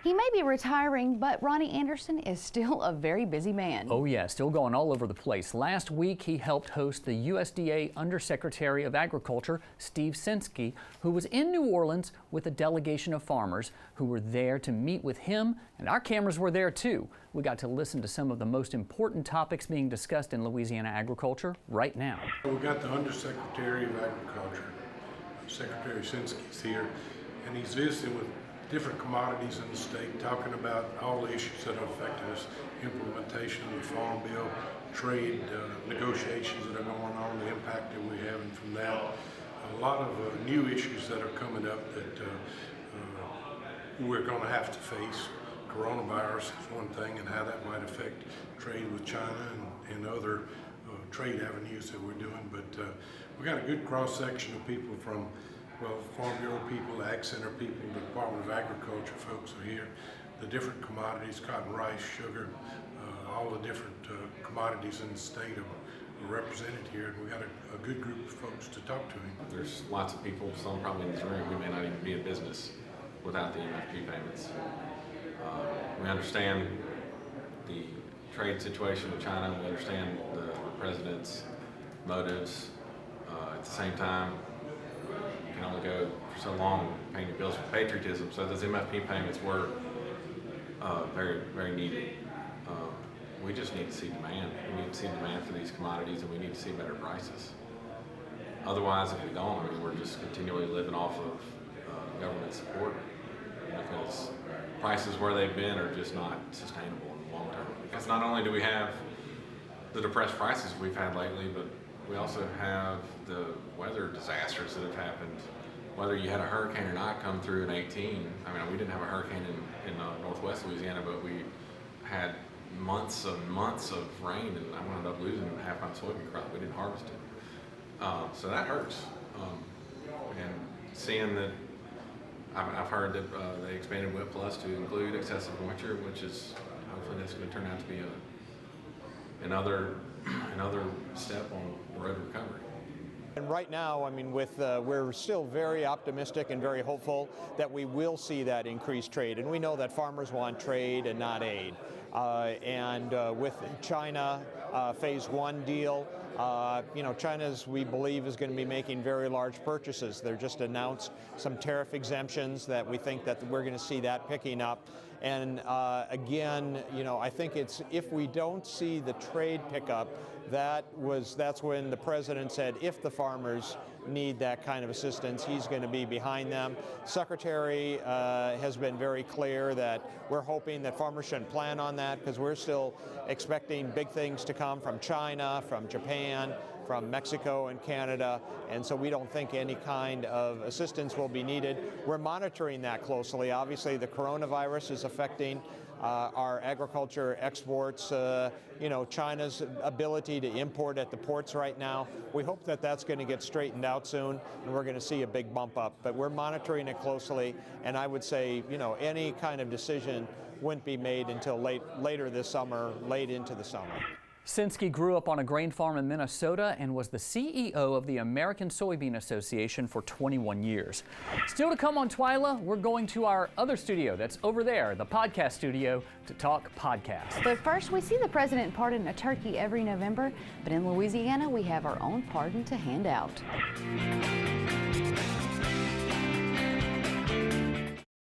He may be retiring, but Ronnie Anderson is still a very busy man. Oh yeah, still going all over the place. Last week he helped host the USDA Undersecretary of Agriculture Steve Censky, who was in New Orleans with a delegation of farmers who were there to meet with him, and our cameras were there too. We got to listen to some of the most important topics being discussed in Louisiana agriculture right now. We got the Undersecretary of Agriculture, Secretary Censky's here, and he's visiting with different commodities in the state, talking about all the issues that are affecting us, implementation of the Farm Bill, trade negotiations that are going on, the impact that we're having from that. A lot of new issues that are coming up that we're going to have to face. Coronavirus is one thing, and how that might affect trade with China and other trade avenues that we're doing. But we got a good cross-section of people from, well, Farm Bureau people, Ag Center people, the Department of Agriculture folks are here. The different commodities, cotton, rice, sugar, all the different commodities in the state are represented here, and we got a good group of folks to talk to him. There's lots of people, some probably in this room, who may not even be in business without the MFP payments. We understand the trade situation with China. We understand the president's motives. At the same time, you can only go for so long paying your bills with patriotism. So those MFP payments were very, very needed. We just need to see demand. We need to see demand for these commodities, and we need to see better prices. Otherwise, if we don't, I mean, we're just continually living off of government support, because prices where they've been are just not sustainable in the long term. Because not only do we have the depressed prices we've had lately, but we also have the weather disasters that have happened. Whether you had a hurricane or not come through in 18, I mean, we didn't have a hurricane in northwest Louisiana, but we had months and months of rain, and I wound up losing half my soybean crop. We didn't harvest it. So that hurts. And seeing that, I've heard that they expanded WIP Plus to include excessive moisture, which is hopefully that's going to turn out to be another step on the road to recovery. And right now, I mean, we're still very optimistic and very hopeful that we will see that increased trade. And we know that farmers want trade and not aid. With China Phase 1 deal, China's, we believe, is going to be making very large purchases. They're just announced some tariff exemptions that we think that we're going to see that picking up. And again, I think it's, if we don't see the trade pick up, that's when the president said if the farmers need that kind of assistance, he's going to be behind them. Secretary has been very clear that we're hoping that farmers shouldn't plan on that, because we're still expecting big things to come from China, from Japan, from Mexico and Canada, and so we don't think any kind of assistance will be needed. We're monitoring that closely. Obviously, the coronavirus is affecting our agriculture exports, China's ability to import at the ports right now. We hope that that's going to get straightened out soon, and we're going to see a big bump up. But we're monitoring it closely, and I would say, any kind of decision wouldn't be made until later this summer, late into the summer. Censky grew up on a grain farm in Minnesota and was the CEO of the American Soybean Association for 21 years. Still to come on TWILA, we're going to our other studio that's over there, the podcast studio, to talk podcasts. But first, we see the president pardon a turkey every November, but in Louisiana, we have our own pardon to hand out.